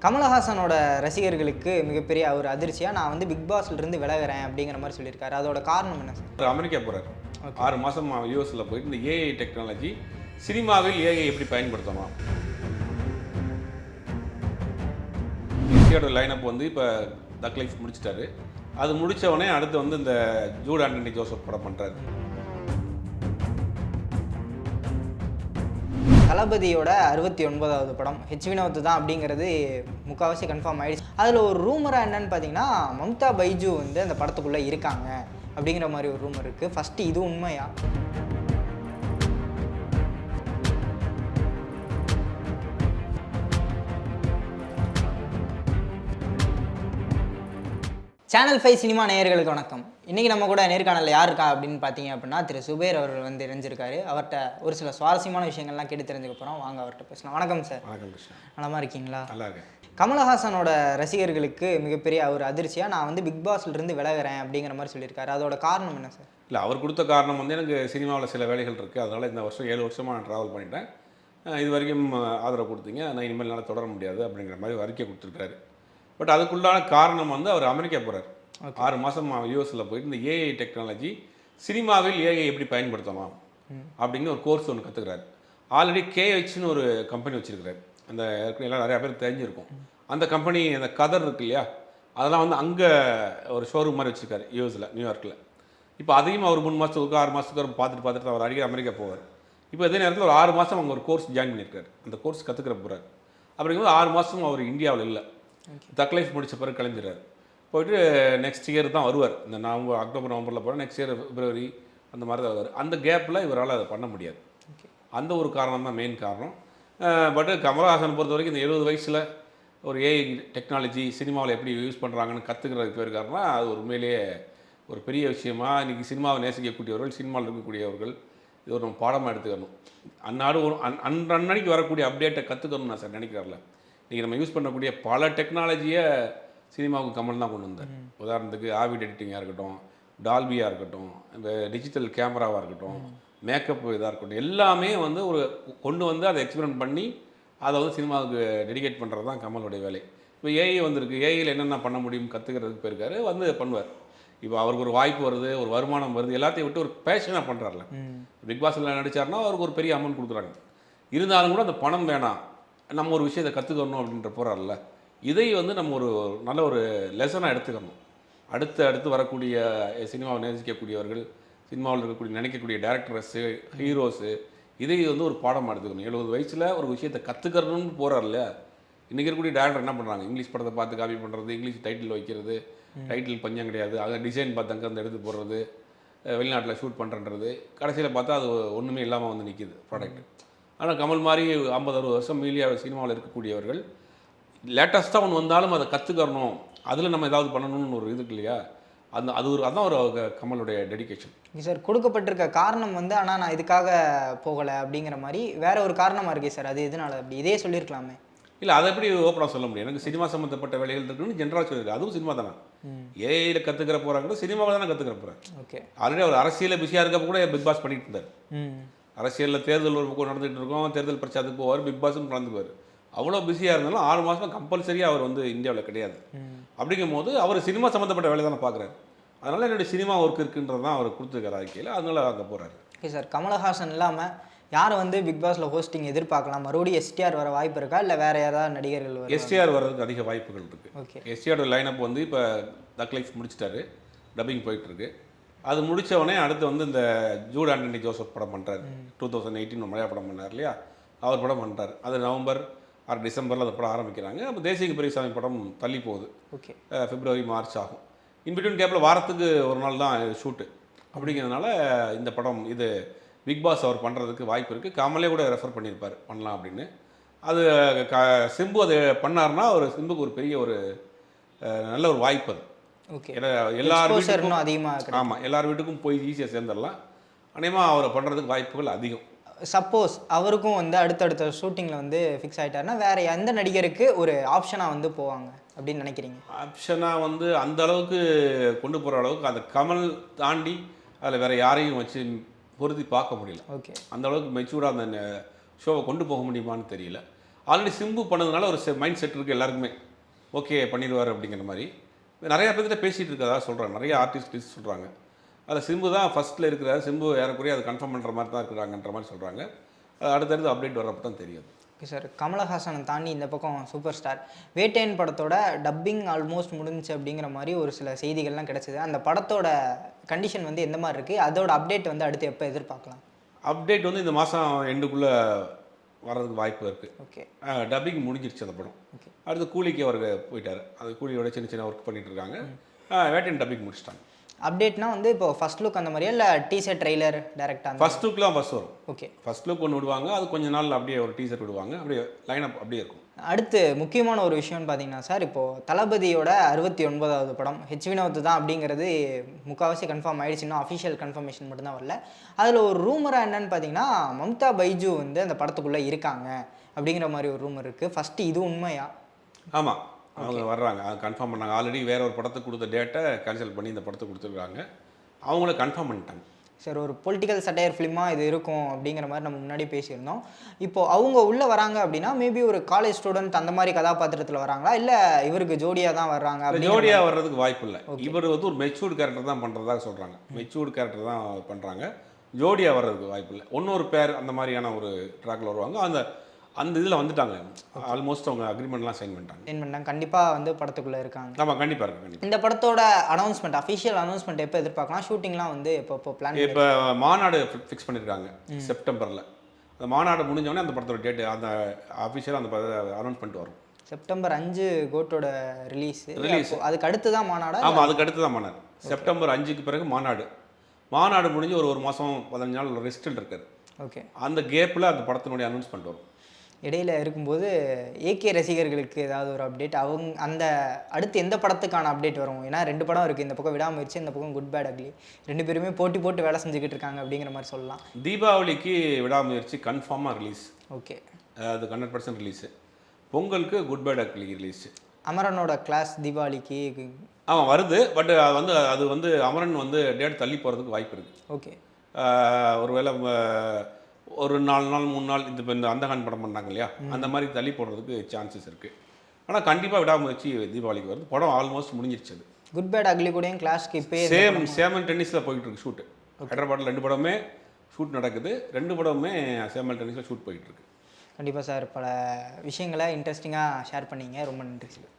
கமலஹாசனோட ரசிகர்களுக்கு மிகப்பெரிய ஒரு அதிர்ச்சியா நான் வந்து பிக் பாஸ்ல இருந்து விலகுறேன் அப்படிங்கிற மாதிரி சொல்லியிருக்காரு. அதோட காரணம் என்ன சார்? அவர் அமெரிக்கா போகிறார். 6 மாதம் யூஎஸில் போயிட்டு இந்த ஏஐ டெக்னாலஜி சினிமாவில் ஏஐ எப்படி பயன்படுத்தலாம், எஸ்சியோட லைனப் வந்து இப்போ தக் லைஃப் முடிச்சிட்டாரு. அது முடித்தவொடனே அடுத்து வந்து இந்த ஜூட் ஆண்டனி ஜோசப் படம் பண்ணுறாரு. தளபதியோட 69வது படம் ஹெச் வினோத் தான் அப்படிங்கிறது முக்கால்வாசி கன்ஃபார்ம் ஆயிடுச்சு. அதில் ஒரு ரூமராக என்னன்னு பார்த்தீங்கன்னா மம்தா பைஜு வந்து அந்த படத்துக்குள்ளே இருக்காங்க அப்படிங்கிற மாதிரி ஒரு ரூமர் இருக்குது. ஃபஸ்ட்டு இது உண்மையா? சேனல் 5 சினிமா நேயர்களுக்கு வணக்கம். இன்றைக்கி நம்ம கூட நேர்காணலில் யார் இருக்கா அப்படின்னு பார்த்தீங்க அப்படின்னா திரு சுபேர் அவர்கள் வந்து இணைஞ்சிருக்காரு. அவர்கிட்ட ஒரு சில சுவாரஸ்யமான விஷயங்கள்லாம் கேட்டு தெரிஞ்சுக்க போகிறோம். வாங்க அவர்கிட்ட பேசலாம். வணக்கம் சார். வணக்கம் கிருஷ்ணா. நலமாக இருக்கீங்களா? நல்லா இருக்கேன். கமலஹாசனோட ரசிகர்களுக்கு மிகப்பெரிய ஒரு அதிர்ச்சியாக நான் வந்து பிக் பாஸ்ல இருந்து விலகுறேன் அப்படிங்கிற மாதிரி சொல்லியிருக்காரு. அதோட காரணம் என்ன சார்? இல்லை, அவர் கொடுத்த காரணம் வந்து எனக்கு சினிமாவில் சில வேலைகள் இருக்குது, அதனால் இந்த வருஷம் 7 வருஷமாக நான் ட்ராவல் பண்ணிட்டேன், இது வரைக்கும் ஆதரவு கொடுத்தீங்க, நான் இனிமேல் என்னால் தொடர முடியாது அப்படிங்கிற மாதிரி அறிக்கை கொடுத்துருக்காரு. பட் அதுக்குள்ளான காரணம் வந்து அவர் அமெரிக்கா போகிறார். 6 மாதம் யூஎஸில் போயிட்டு இந்த ஏஐ டெக்னாலஜி சினிமாவில் ஏஐ எப்படி பயன்படுத்தலாம் அப்படிங்கிற ஒரு கோர்ஸ் ஒன்று கற்றுக்கிறாரு. ஆல்ரெடி கேஹெச்னு ஒரு கம்பெனி வச்சுருக்கிறார். அந்த எல்லாம் நிறையா பேர் தெரிஞ்சிருக்கும். அந்த கம்பெனி அந்த கதர் இருக்கு இல்லையா, அதெல்லாம் வந்து அங்கே ஒரு ஷோரூம் மாதிரி வச்சுருக்காரு யூஎஸில், நியூயார்க்கில். இப்போ அதையும் அவர் 3 மாதத்துக்கு 6 மாதத்துக்கு பார்த்துட்டு அவர் அடிக்கடி அமெரிக்கா போவார். இப்போ இதே நேரத்தில் ஒரு 6 மாதம் அவங்க ஒரு கோர்ஸ் ஜாயின் பண்ணியிருக்காரு. அந்த கோர்ஸ் கற்றுக்கிற போகிறார். அப்படிங்கும்போது 6 மாதம் அவர் இந்தியாவில் இல்லை. தக் லைஃப் முடித்த பிறகு கிளம்பிடுறாரு. போயிட்டு நெக்ஸ்ட் இயர் தான் வருவார். இந்த அக்டோபர் நவம்பரில் போகிறேன், நெக்ஸ்ட் இயர் பிப்ரவரி அந்த மாதிரி தான் வருவார். அந்த கேப்பில் இவரால் அதை பண்ண முடியாது. அந்த ஒரு காரணம் தான் மெயின் காரணம். பட்டு கமலஹாசன் பொறுத்த வரைக்கும் இந்த 70 வயசில் ஒரு ஏஐ டெக்னாலஜி சினிமாவில் எப்படி யூஸ் பண்ணுறாங்கன்னு கற்றுக்கிறதுக்கு போயிருக்காருன்னா அது உண்மையிலேயே ஒரு பெரிய விஷயமா. இன்றைக்கி சினிமாவை நேசிக்கக்கூடியவர்கள், சினிமாவில் இருக்கக்கூடியவர்கள் இது ஒரு நம்ம பாடமாக எடுத்துக்கணும். அந்நாடு ஒரு அன்னன்னைக்கு வரக்கூடிய அப்டேட்டை கற்றுக்கணும்னு நான் சார் நினைக்கிறார்ல. இன்றைக்கி நம்ம யூஸ் பண்ணக்கூடிய பல டெக்னாலஜியை சினிமாவுக்கு கமல் தான் கொண்டு வந்தார். உதாரணத்துக்கு ஆவிட் எடிட்டிங்காக இருக்கட்டும், டால்பியாக இருக்கட்டும், இந்த டிஜிட்டல் கேமராவாக இருக்கட்டும், மேக்கப் இதாக இருக்கட்டும், எல்லாமே வந்து ஒரு கொண்டு வந்து அதை எக்ஸ்பெரிமெண்ட் பண்ணி அதை வந்து சினிமாவுக்கு டெடிகேட் பண்ணுறது தான் கமலுடைய வேலை. இப்போ ஏஐ வந்திருக்கு, ஏஐயில் என்னென்ன பண்ண முடியும் கற்றுக்கிறதுக்கு போயிருக்காரு, வந்து பண்ணுவார். இப்போ அவருக்கு ஒரு வாய்ப்பு வருது, ஒரு வருமானம் வருது, எல்லாத்தையும் விட்டு ஒரு பேஷனாக பண்ணுறாருல. பிக் பாஸில் நடித்தார்னா அவருக்கு ஒரு பெரிய அமௌண்ட் கொடுக்குறாங்க. இருந்தாலும் கூட அந்த பணம் வேணாம், நம்ம ஒரு விஷயத்தை கற்றுக்கணும் அப்படின்ற போகிறார்ல. இதை வந்து நம்ம ஒரு நல்ல ஒரு லெசனாக எடுத்துக்கணும். அடுத்து வரக்கூடிய சினிமாவை நேசிக்கக்கூடியவர்கள், சினிமாவில் இருக்கக்கூடிய நினைக்கக்கூடிய டேரக்டர்ஸு, ஹீரோஸு, இதை வந்து ஒரு பாடமாக எடுத்துக்கணும். 70 வயசில் ஒரு விஷயத்தை கற்றுக்கணும்னு போகிறார்ல. இன்றைக்கி இருக்கக்கூடிய டேரக்டர் என்ன பண்ணுறாங்க, இங்கிலீஷ் படத்தை பார்த்து காப்பி பண்ணுறது, இங்கிலீஷ் டைட்டில் வைக்கிறது, டைட்டில் பஞ்சம் கிடையாது, அதை டிசைன் பார்த்து அங்கே வந்து எடுத்து போடுறது, வெளிநாட்டில் ஷூட் பண்ணுறது, கடைசியில் பார்த்தா அது ஒன்றுமே இல்லாமல் வந்து நிற்கிது ப்ராடக்ட். ஆனால் கமல் மாதிரி 50-60 வருஷம் மீடியா சினிமாவில் இருக்கக்கூடியவர்கள் லேட்டஸ்ட்டாக ஒன்று வந்தாலும் அதை கற்றுக்கறணும், அதில் நம்ம ஏதாவது பண்ணணும்னு ஒரு இதுக்கு இல்லையா, அதான் ஒரு கமலுடைய டெடிகேஷன். சார் கொடுக்கப்பட்டிருக்க காரணம் வந்து ஆனால் நான் இதுக்காக போகலை அப்படிங்கிற மாதிரி வேற ஒரு காரணமாக இருக்கே சார். அது எதனால அப்படி இதே சொல்லியிருக்கலாமே? இல்லை, அதை எப்படி ஓப்பனாக சொல்ல முடியும். எனக்கு சினிமா சம்மந்தப்பட்ட வேலைகள் இருக்குன்னு ஜென்ரலாக சொல்லியிருக்கு. அதுவும் சினிமா தானே. ஏஐயில் கற்றுக்கிற போகிறாங்க, சினிமாவில் தானே கற்றுக்கிற போகிறேன். ஓகே, ஆல்ரெடி அவர் அரசியலில் பிஸியாக இருக்கப்போ கூட பிக் பாஸ் பண்ணிட்டு இருந்தார். அரசியலில் தேர்தல் ஒரு பக்கம் நடந்துகிட்டு இருக்கோம், தேர்தல் பிரச்சாரத்துக்கு போவார், பிக் பாஸும் கலந்துக்குவார். அவ்வளோ பிஸியாக இருந்தாலும் 6 மாதம் கம்பல்சரியாக அவர் வந்து இந்தியாவில் கிடையாது. அப்படிங்கும் போது அவர் சினிமா சம்மந்தப்பட்ட வேலை தானே பார்க்குறாரு. அதனால் என்னுடைய சினிமா ஒர்க் இருக்குன்றது தான் அவர் கொடுத்துருக்காரு அறிக்கையில், அதனால அங்கே போகிறாரு. ஓகே சார், கமலஹாசன் இல்லாமல் யாரை வந்து பிக் பாஸில் ஹோஸ்டிங் எதிர்பார்க்கலாம்? மறுபடியும் எஸ்டிஆர் வர வாய்ப்பு இருக்கா, இல்லை வேறு யாராவது நடிகர்கள் வர? எஸ்டிஆர் வர்றதுக்கு அதிக வாய்ப்புகள் இருக்குது. ஓகே, எஸ்டிஆரோட லைனப் வந்து இப்போ தக் லைஃப் முடிச்சிட்டாரு, டப்பிங் போயிட்டுருக்கு. அது முடித்தவொடனே அடுத்து வந்து இந்த ஜூட் ஆண்டனி ஜோசப் படம் பண்ணுறாரு. 2018 மலையா படம் பண்ணார் இல்லையா, அவர் படம் பண்ணுறாரு. அது நவம்பர் ஆர் டிசம்பரில் அந்த படம் ஆரம்பிக்கிறாங்க. அப்போ தேசிய பெரியசாமி படம் தள்ளி போகுது. ஓகே, பிப்ரவரி மார்ச் ஆகும். இன்பிட்வீன் கேப்பில் வாரத்துக்கு ஒரு நாள் தான் ஷூட்டு. அப்படிங்கிறதுனால இந்த படம் இது பிக் பாஸ் அவர் பண்ணுறதுக்கு வாய்ப்பு இருக்குது. கமலே கூட ரெஃபர் பண்ணியிருப்பார் பண்ணலாம் அப்படின்னு. அது சிம்பு அது பண்ணார்னா ஒரு சிம்புக்கு ஒரு பெரிய ஒரு நல்ல ஒரு வாய்ப்பு அது. ஓகே, ஏன்னா எல்லார் வீட்டுக்கும் அதிகமாக, ஆமாம், எல்லார் வீட்டுக்கும் போய் ஈஸியாக சேர்ந்துடலாம். அநேகமாக அவரை பண்ணுறதுக்கு வாய்ப்புகள் அதிகம். சப்போஸ் அவருக்கும் வந்து அடுத்தடுத்த ஷூட்டிங்கில் வந்து ஃபிக்ஸ் ஆகிட்டாருன்னா வேறு எந்த நடிகருக்கு ஒரு ஆப்ஷனாக வந்து போவாங்க அப்படின்னு நினைக்கிறீங்க? ஆப்ஷனாக வந்து அந்த அளவுக்கு கொண்டு போகிற அளவுக்கு அந்த கமல் தாண்டி அதில் வேறு யாரையும் வச்சு பொருத்தி பார்க்க முடியல. ஓகே, அந்த அளவுக்கு மெச்சூர்டாக அந்த ஷோவை கொண்டு போக முடியுமான்னு தெரியல. ஆல்ரெடி சிம்பு பண்ணதுனால ஒரு மைண்ட் செட் இருக்குது எல்லாருக்குமே, ஓகே பண்ணிடுவார் அப்படிங்கிற மாதிரி. நிறையா பேர்கிட்ட பேசிகிட்டு இருக்கதா சொல்கிறாங்க, நிறைய ஆர்டிஸ்ட் சொல்கிறாங்க. அதில் சிம்பு தான் ஃபஸ்ட்டில் இருக்கிறார், சிம்பு ஏறக்குறைய அது கன்ஃபார்ம் பண்ணுற மாதிரி தான் இருக்கிறாங்கன்ற மாதிரி சொல்கிறாங்க. அது அடுத்தடுத்து அப்டேட் வர்றப்போ தான் தெரியும். ஓகே சார், கமலஹாசனை தாண்டி இந்த பக்கம் சூப்பர் ஸ்டார் வேட்டையன் படத்தோட டப்பிங் ஆல்மோஸ்ட் முடிஞ்சிச்சு அப்படிங்கிற மாதிரி ஒரு சில செய்திகள்லாம் கிடச்சிது. அந்த படத்தோட கண்டிஷன் வந்து எந்த மாதிரி இருக்குது, அதோட அப்டேட் வந்து அடுத்து எப்போ எதிர்பார்க்கலாம்? அப்டேட் வந்து இந்த மாதம் எண்டுக்குள்ளே வர்றதுக்கு வாய்ப்பு இருக்குது. ஓகே, டப்பிங் முடிஞ்சிருச்சு அந்த படம். ஓகே, அடுத்து கூலிக்கு அவருக்கு போயிட்டார், அது கூலியோட சின்ன சின்ன ஒர்க் பண்ணிட்டு இருக்காங்க. வேட்டையன் டப்பிங் முடிச்சிட்டாங்க. அப்டேட்னா வந்து இப்போ ஃபர்ஸ்ட் லுக் அந்த மாதிரியா இல்லை டீசர் ட்ரெய்லர் டேரெக்டாக? ஃபர்ஸ்ட் லுக்லாம் பஸ் வரும். ஓகே, ஃபர்ஸ்ட் லுக் ஒன்று விடுவாங்க, அது கொஞ்ச நாள் அப்படியே ஒரு டீசர் விடுவாங்க, அப்படியே லைன் அப் அப்படியே இருக்கும். அடுத்து முக்கியமான ஒரு விஷயம்னு பார்த்தீங்கன்னா சார், இப்போது தளபதியோட 69வது படம் ஹெச் வினோத் தான் அப்படிங்கிறது முக்கால்வாசி கன்ஃபார்ம் ஆயிடுச்சு. இன்னும் அஃபிஷியல் கன்ஃபர்மேஷன் மட்டும்தான் வரல. அதில் ஒரு ரூமராக என்னன்னு பார்த்தீங்கன்னா, மம்தா பைஜு வந்து அந்த படத்துக்குள்ளே இருக்காங்க அப்படிங்கிற மாதிரி ஒரு ரூமர் இருக்குது. ஃபஸ்ட்டு இது உண்மையா? ஆமாம், அவங்க வர்றாங்க, அது கன்ஃபார்ம் பண்ணாங்க. ஆல்ரெடி வேற ஒரு படத்துக்கு கொடுத்த டேட்டை கேன்சல் பண்ணி இந்த படத்துக்கு கொடுத்துருக்காங்க. அவங்கள கன்ஃபார்ம் பண்ணிட்டாங்க. சார், ஒரு பொலிட்டிக்கல் சட்டையர் ஃபிலிமாக இது இருக்கும் அப்படிங்கிற மாதிரி நம்ம முன்னாடி பேசியிருந்தோம். இப்போது அவங்க உள்ளே வராங்க அப்படின்னா மேபி ஒரு காலேஜ் ஸ்டூடெண்ட் அந்த மாதிரி கதாபாத்திரத்தில் வராங்களா, இல்லை இவருக்கு ஜோடியாக தான் வர்றாங்க? ஜோடியாக வர்றதுக்கு வாய்ப்பு இல்லை. இவர் வந்து ஒரு மெச்சூர்டு கேரக்டர் தான் பண்ணுறதா சொல்கிறாங்க. மெச்சூர்டு கேரக்டர் தான் பண்ணுறாங்க, ஜோடியாக வர்றதுக்கு வாய்ப்பு இல்லை. இன்னொரு பேர் அந்த மாதிரியான ஒரு ட்ராக்கில் வருவாங்க. அந்த இதில் வந்துட்டாங்க, ஆல்மோஸ்ட் அவங்க அக்ரிமெண்ட்லாம் சைன் பண்ணிட்டாங்க. கண்டிப்பாக வந்து படத்துக்குள்ளே இருக்காங்க. ஆமாம், கண்டிப்பாக இருக்கு. கண்டிப்பாக இந்த படத்தோட அனௌன்ஸ்மெண்ட், அஃபிஷியல் அனௌன்ஸ்மெண்ட் எப்போ எதிர்பார்க்கலாம்? ஷூட்டிங்லாம் வந்து எப்போ பிளான்? இப்போ மாநாடு ஃபிக்ஸ் பண்ணியிருக்காங்க செப்டம்பரில். அந்த மாநாடு முடிஞ்சோடனே அந்த படத்தோட டேட்டு அந்த அஃபிஷியலாக அந்த அனௌன்ஸ் பண்ணிட்டு வரும். செப்டம்பர் 5 கோட்டோட ரிலீஸ். அதுக்கு அடுத்து தான் மாநாடு? ஆமாம், அதுக்கு அடுத்து தான் மாநாடு. செப்டம்பர் 5க்கு பிறகு மாநாடு முடிஞ்சு ஒரு மாதம் 15 நாள் ரெஸ்ட்டில் இருக்காரு. ஓகே, அந்த கேப்பில் அந்த படத்தினுடைய அனௌன்ஸ்மெண்ட் வரும். இடையில இருக்கும்போது ஏகே ரசிகர்களுக்கு ஏதாவது ஒரு அப்டேட், அவங்க அந்த அடுத்து எந்த படத்துக்கான அப்டேட் வரும்? ஏன்னா 2 படம் இருக்குது, இந்த பக்கம் விடாமுயற்சி, இந்த பக்கம் குட் பேட் அக்லி. 2 பேருமே போட்டு வேலை செஞ்சுக்கிட்டு இருக்காங்க அப்படிங்கிற மாதிரி சொல்லலாம். தீபாவளிக்கு விடாமுயற்சி கன்ஃபார்மாக ரிலீஸ். ஓகே, அது 100% ரிலீஸு. பொங்கலுக்கு குட் பேட் அக்லி ரிலீஸு. அமரனோட கிளாஸ் தீபாவளிக்கு ஆமாம் வருது. பட் அது வந்து அமரன் வந்து டேட் தள்ளி போகிறதுக்கு வாய்ப்பு இருக்குது. ஓகே, ஒருவேளை ஒரு 4 நாள் 3 நாள் இந்த அந்தகான் படம் பண்ணாங்க இல்லையா, அந்த மாதிரி தள்ளி போடுறதுக்கு சான்சஸ் இருக்குது. ஆனால் கண்டிப்பாக விடாமுயற்சி தீபாவளிக்கு வருது. படம் ஆல்மோஸ்ட் முடிஞ்சிருச்சு. அது குட் பேட் அக்லி கூடயும் கிளாஸ்க்கு இப்போ சேமன் டென்னிஸில் போயிட்டு இருக்கு ஷூட்டு. ஹைதராபாத்தில் 2 படமே ஷூட் நடக்குது. 2 படமுமே சேமன் டென்னிஸில் ஷூட் போயிட்டு இருக்கு. கண்டிப்பாக சார், பல விஷயங்களை இன்ட்ரெஸ்டிங்காக ஷேர் பண்ணீங்க. ரொம்ப நன்றி சார்.